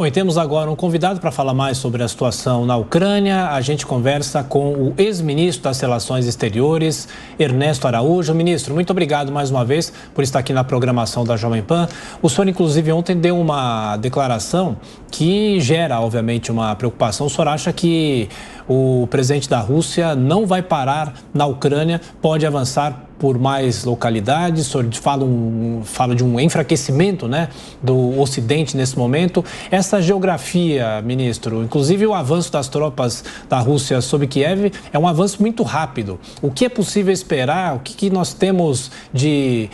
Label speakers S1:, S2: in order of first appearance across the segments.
S1: Bom, e temos agora um convidado para falar mais sobre a situação na Ucrânia. A gente conversa com o ex-ministro das Relações Exteriores, Ernesto Araújo. Ministro, muito obrigado mais uma vez por estar aqui na programação da Jovem Pan. O senhor, inclusive, ontem deu uma declaração que gera, obviamente, uma preocupação. O senhor acha que o presidente da Rússia não vai parar na Ucrânia, pode avançar por mais localidades? O senhor fala de um enfraquecimento, né, do Ocidente nesse momento. Essa geografia, ministro, inclusive o avanço das tropas da Rússia sobre Kiev, é um avanço muito rápido. O que é possível esperar? O que nós temos de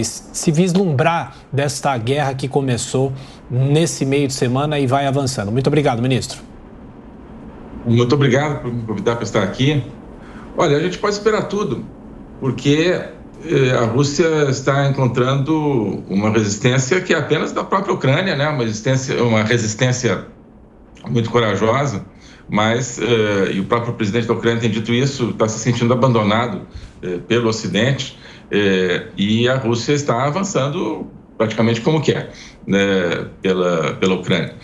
S1: se vislumbrar desta guerra que começou nesse meio de semana e vai avançando? Muito obrigado, ministro.
S2: Muito obrigado por me convidar para estar aqui. Olha, a gente pode esperar tudo, porque a Rússia está encontrando uma resistência que é apenas da própria Ucrânia, né? Uma resistência muito corajosa, mas e o próprio presidente da Ucrânia tem dito isso, está se sentindo abandonado pelo Ocidente, e a Rússia está avançando praticamente como quer, né, pela Ucrânia.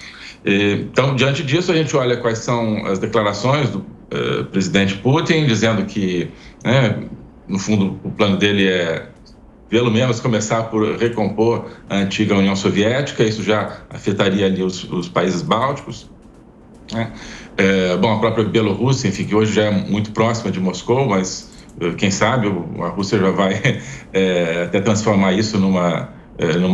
S2: Então, diante disso, a gente olha quais são as declarações do presidente Putin, dizendo que, né, no fundo, o plano dele é, pelo menos, começar por recompor a antiga União Soviética. Isso já afetaria ali os países bálticos, né? Bom, a própria Bielorrússia, enfim, que hoje já é muito próxima de Moscou, mas quem sabe a Rússia já vai até transformar isso numa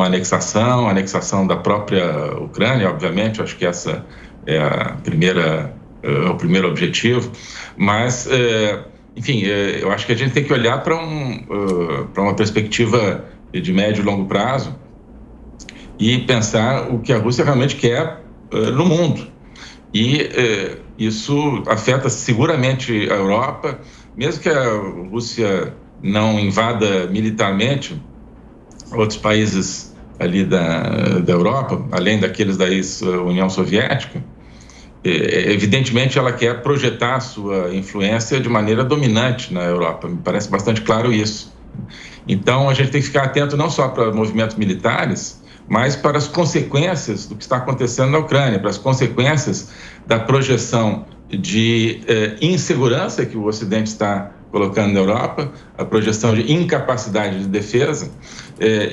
S2: anexação da própria Ucrânia, obviamente. Eu acho que essa é o primeiro objetivo, mas enfim, eu acho que a gente tem que olhar para uma perspectiva de médio e longo prazo e pensar o que a Rússia realmente quer no mundo. E isso afeta seguramente a Europa, mesmo que a Rússia não invada militarmente outros países ali da Europa, além daqueles da ex-União Soviética. Evidentemente, ela quer projetar sua influência de maneira dominante na Europa. Me parece bastante claro isso. Então, a gente tem que ficar atento não só para movimentos militares, mas para as consequências do que está acontecendo na Ucrânia, para as consequências da projeção de insegurança que o Ocidente está colocando na Europa, a projeção de incapacidade de defesa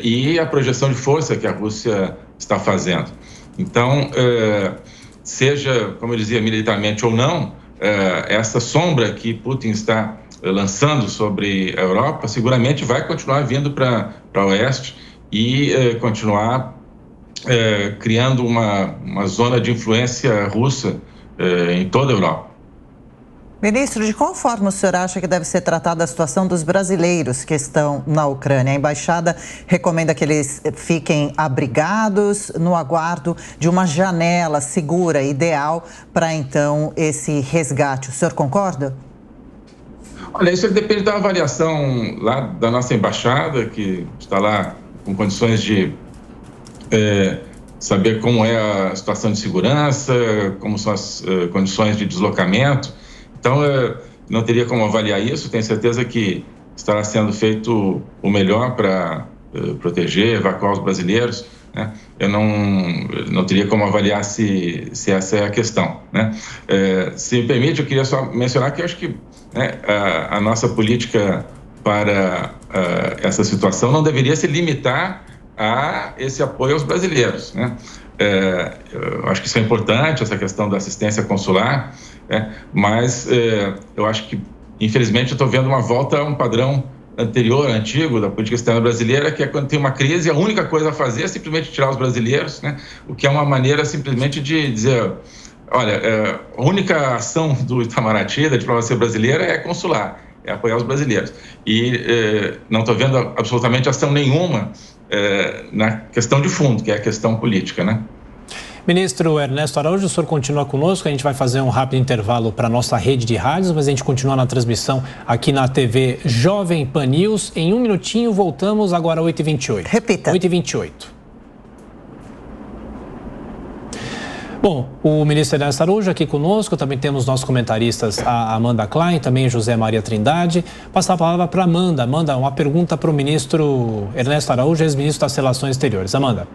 S2: e a projeção de força que a Rússia está fazendo. Então, seja, como eu dizia, militarmente ou não, essa sombra que Putin está lançando sobre a Europa seguramente vai continuar vindo para o oeste e continuar criando uma zona de influência russa em toda a Europa.
S3: Ministro, de qual forma o senhor acha que deve ser tratada a situação dos brasileiros que estão na Ucrânia? A embaixada recomenda que eles fiquem abrigados no aguardo de uma janela segura, ideal, para então esse resgate. O senhor concorda?
S2: Olha, isso depende da avaliação lá da nossa embaixada, que está lá com condições de saber como é a situação de segurança, como são as condições de deslocamento. Então, não teria como avaliar isso. Tenho certeza que estará sendo feito o melhor para proteger, evacuar os brasileiros, né? Eu não teria como avaliar se essa é a questão, né? Se me permite, eu queria só mencionar que eu acho que, né, a nossa política para essa situação não deveria se limitar a esse apoio aos brasileiros, né? Eu acho que isso é importante, essa questão da assistência consular, mas eu acho que, infelizmente, eu estou vendo uma volta a um padrão antigo da política externa brasileira, que é quando tem uma crise, a única coisa a fazer é simplesmente tirar os brasileiros, né? O que é uma maneira simplesmente de dizer, olha, a única ação do Itamaraty, da diplomacia brasileira, é consular, é apoiar os brasileiros. E não estou vendo absolutamente ação nenhuma na questão de fundo, que é a questão política, né?
S1: Ministro Ernesto Araújo, o senhor continua conosco. A gente vai fazer um rápido intervalo para a nossa rede de rádios, mas a gente continua na transmissão aqui na TV Jovem Pan News. Em um minutinho, voltamos agora às 8h28.
S3: Repita.
S1: 8h28. Bom, o ministro Ernesto Araújo aqui conosco, também temos nossos comentaristas, a Amanda Klein, também José Maria Trindade. Passar a palavra para a Amanda. Amanda, uma pergunta para o ministro Ernesto Araújo, ex-ministro das Relações Exteriores. Amanda.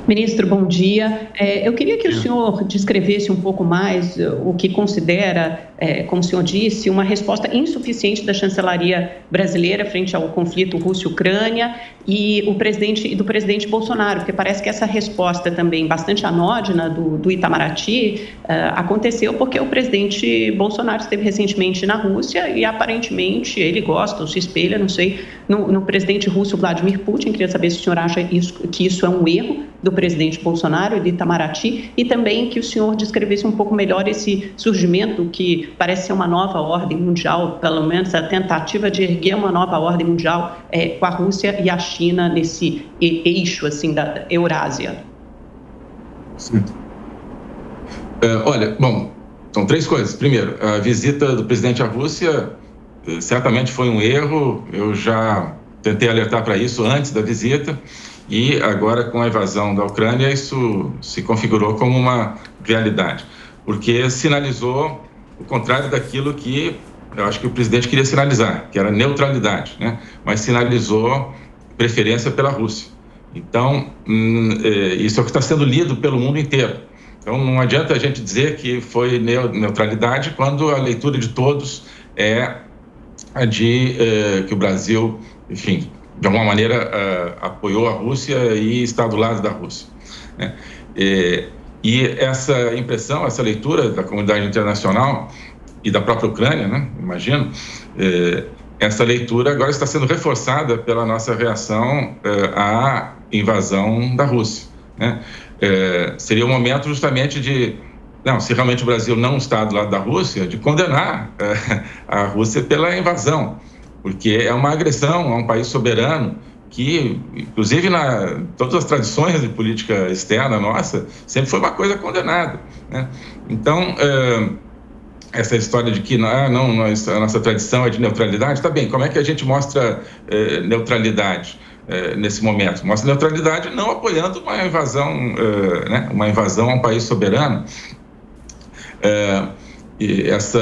S4: Ministro, bom dia. Eu queria que o senhor descrevesse um pouco mais o que considera, como o senhor disse, uma resposta insuficiente da chancelaria brasileira frente ao conflito Rússia-Ucrânia e do presidente Bolsonaro, porque parece que essa resposta também bastante anódina do Itamaraty aconteceu porque o presidente Bolsonaro esteve recentemente na Rússia e aparentemente ele gosta ou se espelha, não sei, no presidente russo Vladimir Putin. Queria saber se o senhor acha que isso é um erro do presidente Bolsonaro e do Itamaraty, e também que o senhor descrevesse um pouco melhor esse surgimento que parece ser uma nova ordem mundial, pelo menos a tentativa de erguer uma nova ordem mundial com a Rússia e a China nesse eixo assim, da Eurásia.
S2: Sim. Olha, bom, são três coisas. Primeiro, a visita do presidente à Rússia certamente foi um erro, eu já tentei alertar para isso antes da visita, e agora, com a invasão da Ucrânia, isso se configurou como uma realidade, porque sinalizou o contrário daquilo que eu acho que o presidente queria sinalizar, que era neutralidade, né? Mas sinalizou preferência pela Rússia. Então, isso é o que está sendo lido pelo mundo inteiro. Então, não adianta a gente dizer que foi neutralidade quando a leitura de todos é a de que o Brasil, enfim, de alguma maneira apoiou a Rússia e está do lado da Rússia, né? E essa impressão, essa leitura da comunidade internacional e da própria Ucrânia, né, imagino, essa leitura agora está sendo reforçada pela nossa reação à invasão da Rússia, né? Seria o momento justamente de, não, se realmente o Brasil não está do lado da Rússia, de condenar a Rússia pela invasão, porque é uma agressão a um país soberano que, inclusive, todas as tradições de política externa nossa, sempre foi uma coisa condenada, né? Então, essa história de que a nossa tradição é de neutralidade, tá bem, como é que a gente mostra neutralidade nesse momento? Mostra neutralidade não apoiando uma invasão, né? Uma invasão a um país soberano. E essa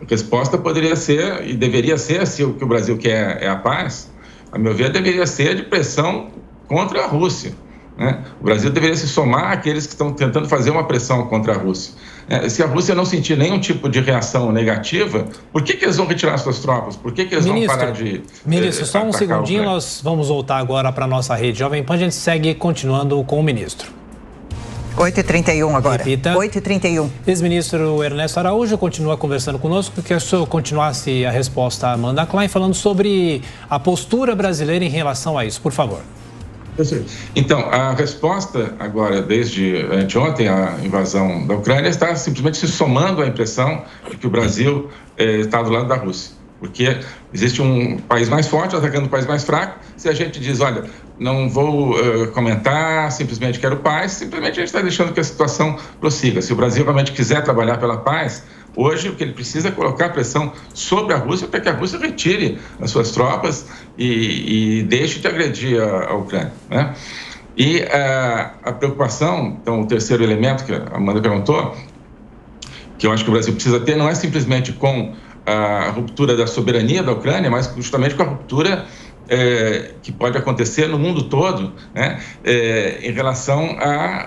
S2: resposta poderia ser, e deveria ser, se o que o Brasil quer é a paz, a meu ver, deveria ser de pressão contra a Rússia, né? O Brasil deveria se somar àqueles que estão tentando fazer uma pressão contra a Rússia. Se a Rússia não sentir nenhum tipo de reação negativa, por que eles vão retirar suas tropas? Por que eles vão parar de...
S1: Ministro, só um segundinho, nós vamos voltar agora para a nossa rede Jovem Pan, a gente segue continuando com o ministro.
S3: 8h31 agora.
S1: Repita.
S3: 8h31.
S1: Ex-ministro Ernesto Araújo continua conversando conosco. Que o senhor continuasse a resposta a Amanda Klein, falando sobre a postura brasileira em relação a isso, por favor.
S2: Então, a resposta agora, desde anteontem, a invasão da Ucrânia, está simplesmente se somando à impressão de que o Brasil está do lado da Rússia. Porque existe um país mais forte atacando um país mais fraco. Se a gente diz, olha, não vou comentar, simplesmente quero paz, simplesmente a gente está deixando que a situação prossiga. Se o Brasil realmente quiser trabalhar pela paz, hoje o que ele precisa é colocar pressão sobre a Rússia para que a Rússia retire as suas tropas e deixe de agredir a Ucrânia, né? E a preocupação, então o terceiro elemento que a Amanda perguntou, que eu acho que o Brasil precisa ter, não é simplesmente com a ruptura da soberania da Ucrânia, mas justamente com a ruptura que pode acontecer no mundo todo, né, em relação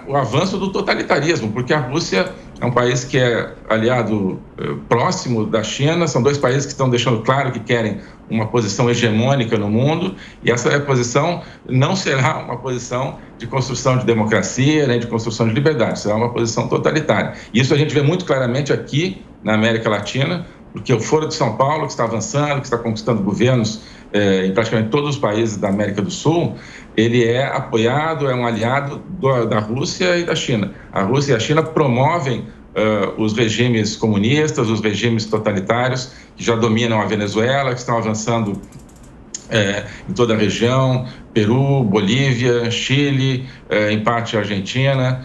S2: ao avanço do totalitarismo, porque a Rússia é um país que é aliado próximo da China, são dois países que estão deixando claro que querem uma posição hegemônica no mundo, e essa posição não será uma posição de construção de democracia, nem de construção de liberdade, será uma posição totalitária. E isso a gente vê muito claramente aqui na América Latina, porque o Foro de São Paulo, que está avançando, que está conquistando governos em praticamente todos os países da América do Sul, ele é apoiado, é um aliado da Rússia e da China. A Rússia e a China promovem os regimes comunistas, os regimes totalitários que já dominam a Venezuela, que estão avançando em toda a região, Peru, Bolívia, Chile, em parte Argentina.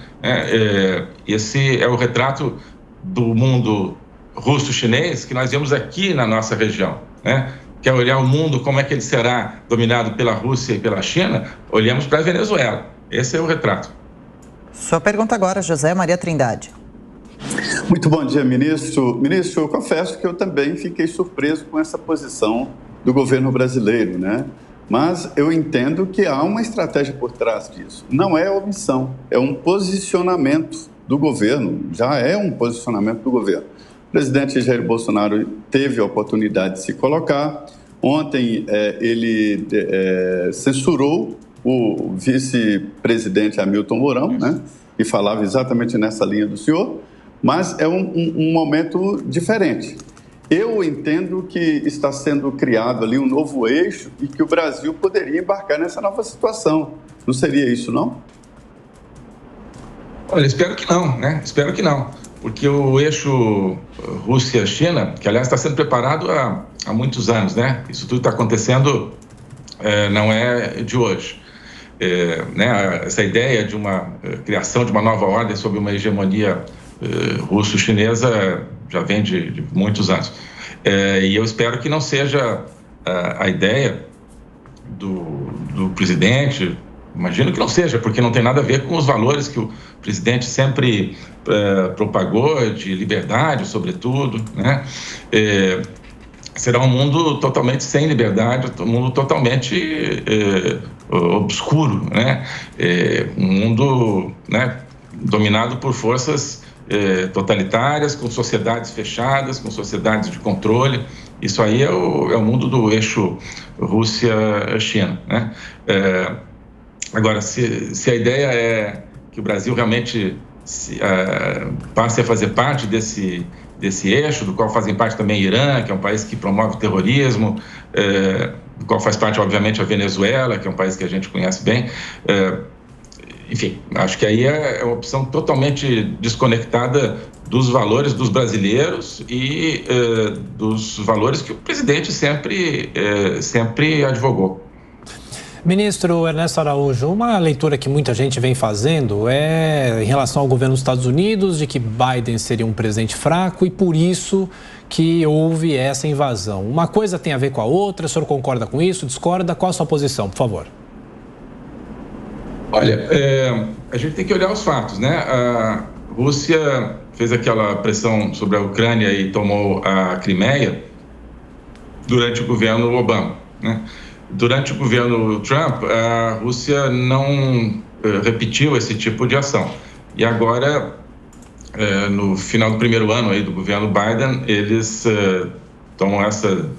S2: Esse é o retrato do mundo russo-chinês que nós vemos aqui na nossa região, né? Quer olhar o mundo, como é que ele será dominado pela Rússia e pela China? Olhamos para a Venezuela. Esse é o retrato.
S3: Sua pergunta agora, José Maria Trindade.
S5: Muito bom dia, ministro. Ministro, eu confesso que eu também fiquei surpreso com essa posição do governo brasileiro, né? Mas eu entendo que há uma estratégia por trás disso. Não é omissão, é um posicionamento do governo, já é um posicionamento do governo. O presidente Jair Bolsonaro teve a oportunidade de se colocar. Ontem ele censurou o vice-presidente Hamilton Mourão, né, e falava exatamente nessa linha do senhor, mas é um momento diferente. Eu entendo que está sendo criado ali um novo eixo e que o Brasil poderia embarcar nessa nova situação. Não seria isso, não?
S2: Olha, espero que não, né? Espero que não. Porque o eixo Rússia-China, que aliás está sendo preparado há muitos anos, né? Isso tudo está acontecendo, não é de hoje. Né? Essa ideia de uma criação de uma nova ordem sob uma hegemonia russo-chinesa já vem de muitos anos. E eu espero que não seja a ideia do presidente, imagino que não seja, porque não tem nada a ver com os valores que o presidente sempre propagou, de liberdade, sobretudo, né? Será um mundo totalmente sem liberdade, um mundo totalmente obscuro, né? Um mundo, né, dominado por forças totalitárias, com sociedades fechadas, com sociedades de controle. Isso aí é o mundo do eixo Rússia-China, né? Agora, se a ideia é que o Brasil realmente passe a fazer parte desse eixo, do qual fazem parte também Irã, que é um país que promove terrorismo, do qual faz parte, obviamente, a Venezuela, que é um país que a gente conhece bem. Enfim, acho que aí é uma opção totalmente desconectada dos valores dos brasileiros e dos valores que o presidente sempre advogou.
S1: Ministro Ernesto Araújo, uma leitura que muita gente vem fazendo é em relação ao governo dos Estados Unidos, de que Biden seria um presidente fraco e por isso que houve essa invasão. Uma coisa tem a ver com a outra, o senhor concorda com isso, discorda? Qual a sua posição, por favor?
S2: Olha, a gente tem que olhar os fatos, né? A Rússia fez aquela pressão sobre a Ucrânia e tomou a Crimeia durante o governo Obama, né? Durante o governo Trump, a Rússia não repetiu esse tipo de ação. E agora, no final do primeiro ano aí do governo Biden, eles tomam essa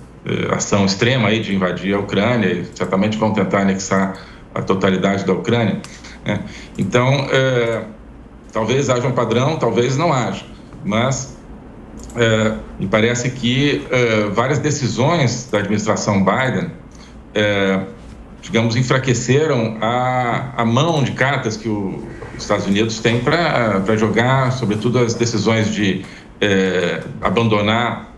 S2: ação extrema aí de invadir a Ucrânia e certamente vão tentar anexar a totalidade da Ucrânia, né? Então, talvez haja um padrão, talvez não haja, mas me parece que várias decisões da administração Biden, digamos, enfraqueceram a mão de cartas que os Estados Unidos têm para jogar, sobretudo as decisões de abandonar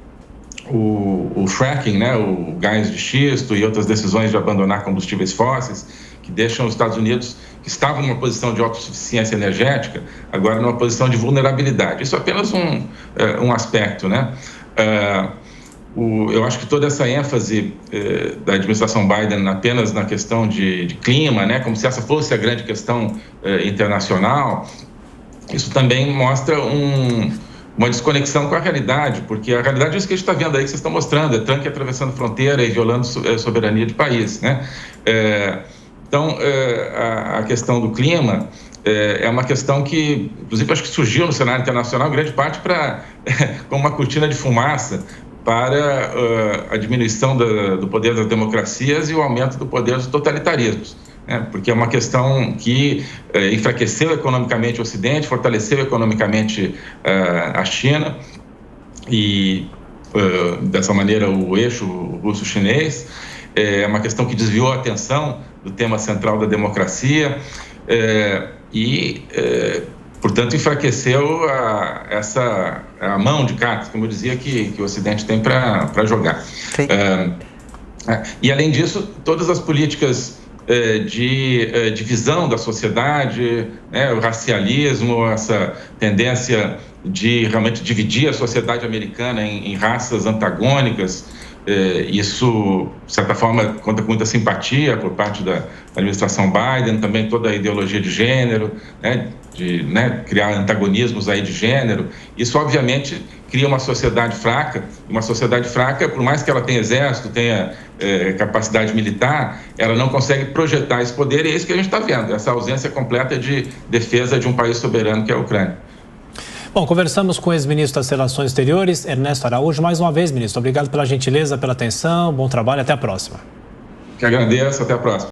S2: o fracking, né, o gás de xisto, e outras decisões de abandonar combustíveis fósseis, que deixam os Estados Unidos, que estavam numa posição de autossuficiência energética, agora numa posição de vulnerabilidade. Isso é apenas um aspecto, né? Eu acho que toda essa ênfase da administração Biden apenas na questão de clima, né, como se essa fosse a grande questão internacional, isso também mostra uma desconexão com a realidade, porque a realidade é isso que a gente está vendo aí, que vocês estão mostrando, é tanque atravessando fronteira e violando soberania de país, né? Então, a questão do clima é uma questão que, inclusive, acho que surgiu no cenário internacional, grande parte como uma cortina de fumaça para a diminuição do poder das democracias e o aumento do poder dos totalitarismos, né? Porque é uma questão que enfraqueceu economicamente o Ocidente, fortaleceu economicamente a China e, dessa maneira, o eixo russo-chinês. É uma questão que desviou a atenção do tema central da democracia e, portanto, enfraqueceu a mão de cartas, como eu dizia, que o Ocidente tem para jogar. E, além disso, todas as políticas de divisão da sociedade, né, o racialismo, essa tendência de realmente dividir a sociedade americana em raças antagônicas, isso, de certa forma, conta com muita simpatia por parte da administração Biden, também toda a ideologia de gênero, né, né, criar antagonismos aí de gênero. Isso, obviamente, cria uma sociedade fraca. Uma sociedade fraca, por mais que ela tenha exército, tenha capacidade militar, ela não consegue projetar esse poder, e é isso que a gente está vendo, essa ausência completa de defesa de um país soberano que é a Ucrânia.
S1: Bom, conversamos com o ex-ministro das Relações Exteriores, Ernesto Araújo. Mais uma vez, ministro, obrigado pela gentileza, pela atenção, bom trabalho, até a próxima.
S2: Que agradeço, até a próxima.